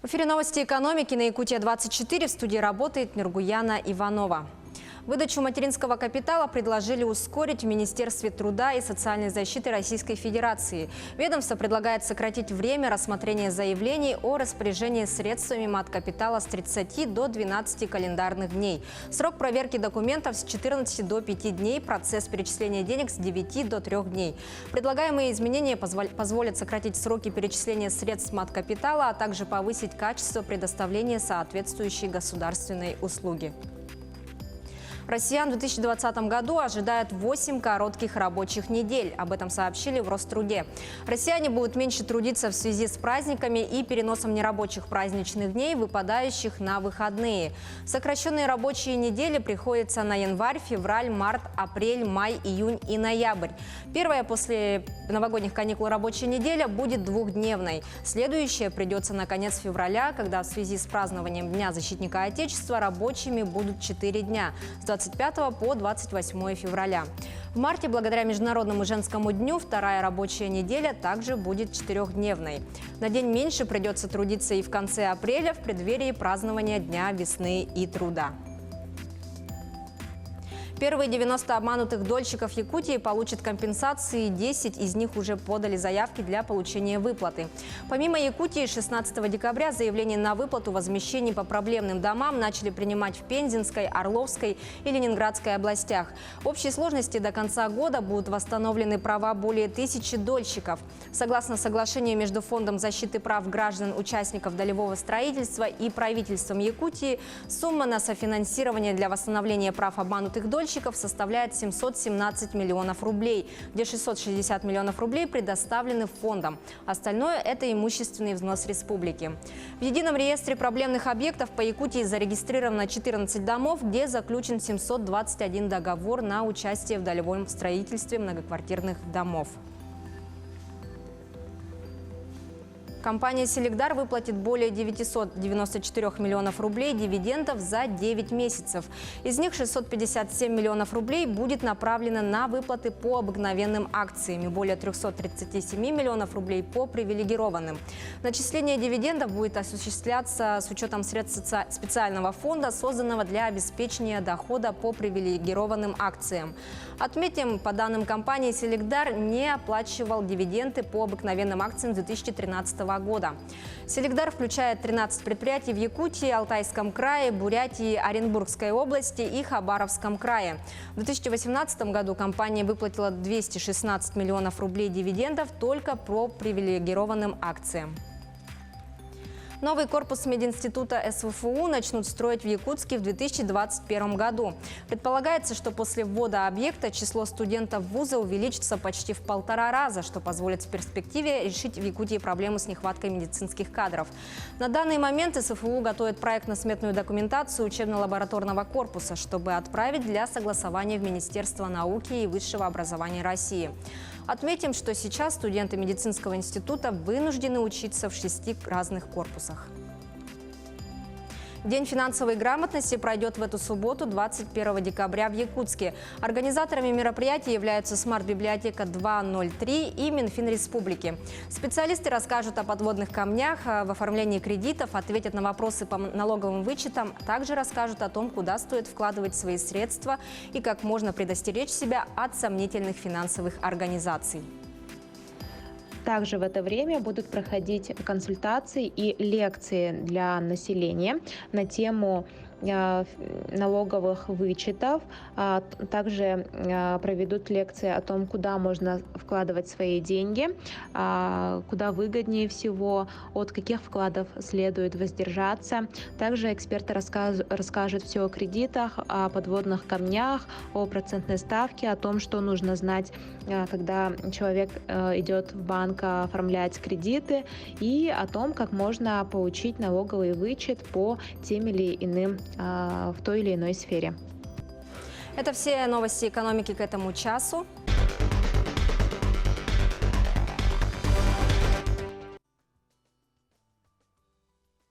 В эфире новости экономики на Якутия-24. В студии работает Миргуяна Иванова. Выдачу материнского капитала предложили ускорить в Министерстве труда и социальной защиты Российской Федерации. Ведомство предлагает сократить время рассмотрения заявлений о распоряжении средствами маткапитала с 30 до 12 календарных дней. Срок проверки документов с 14 до 5 дней, процесс перечисления денег с 9 до 3 дней. Предлагаемые изменения позволят сократить сроки перечисления средств маткапитала, а также повысить качество предоставления соответствующей государственной услуги. Россиян в 2020 году ожидают 8 коротких рабочих недель. Об этом сообщили в Роструде. Россияне будут меньше трудиться в связи с праздниками и переносом нерабочих праздничных дней, выпадающих на выходные. Сокращенные рабочие недели приходятся на январь, февраль, март, апрель, май, июнь и ноябрь. Первая после новогодних каникул рабочая неделя будет двухдневной. Следующая придется на конец февраля, когда в связи с празднованием Дня защитника Отечества рабочими будут 4 дня. С 25 по 28 февраля. В марте, благодаря Международному женскому дню, вторая рабочая неделя также будет 4-дневной. На день меньше придется трудиться и в конце апреля, в преддверии празднования Дня весны и труда. Первые 90 обманутых дольщиков Якутии получат компенсации, 10 из них уже подали заявки для получения выплаты. Помимо Якутии, 16 декабря заявления на выплату возмещений по проблемным домам начали принимать в Пензенской, Орловской и Ленинградской областях. В общей сложности до конца года будут восстановлены права более 1000 дольщиков. Согласно соглашению между Фондом защиты прав граждан, участников долевого строительства и правительством Якутии, сумма на софинансирование для восстановления прав обманутых дольщиков составляет 717 миллионов рублей, где 660 миллионов рублей предоставлены фондом. Остальное – это имущественный взнос республики. В едином реестре проблемных объектов по Якутии зарегистрировано 14 домов, где заключен 721 договор на участие в долевом строительстве многоквартирных домов. Компания «Селигдар» выплатит более 994 миллионов рублей дивидендов за 9 месяцев. Из них 657 миллионов рублей будет направлено на выплаты по обыкновенным акциям и более 337 миллионов рублей по привилегированным. Начисление дивидендов будет осуществляться с учетом средств специального фонда, созданного для обеспечения дохода по привилегированным акциям. Отметим, по данным компании, «Селигдар» не оплачивал дивиденды по обыкновенным акциям 2013 года. «Селигдар» включает 13 предприятий в Якутии, Алтайском крае, Бурятии, Оренбургской области и Хабаровском крае. В 2018 году компания выплатила 216 миллионов рублей дивидендов только по привилегированным акциям. Новый корпус мединститута СВФУ начнут строить в Якутске в 2021 году. Предполагается, что после ввода объекта число студентов вуза увеличится почти в 1,5 раза, что позволит в перспективе решить в Якутии проблему с нехваткой медицинских кадров. На данный момент СВФУ готовит проектно-сметную документацию учебно-лабораторного корпуса, чтобы отправить для согласования в Министерство науки и высшего образования России. Отметим, что сейчас студенты медицинского института вынуждены учиться в 6 разных корпусах. День финансовой грамотности пройдет в эту субботу, 21 декабря в Якутске. Организаторами мероприятия являются Смарт-библиотека 203 и Минфин Республики. Специалисты расскажут о подводных камнях, в оформлении кредитов, ответят на вопросы по налоговым вычетам, также расскажут о том, куда стоит вкладывать свои средства и как можно предостеречь себя от сомнительных финансовых организаций. Также в это время будут проходить консультации и лекции для населения на тему налоговых вычетов. Также проведут лекции о том, куда можно вкладывать свои деньги, куда выгоднее всего, от каких вкладов следует воздержаться. Также эксперты расскажут все о кредитах, о подводных камнях, о процентной ставке, о том, что нужно знать, когда человек идет в банк оформлять кредиты, и о том, как можно получить налоговый вычет по тем или иным в той или иной сфере. Это все новости экономики к этому часу.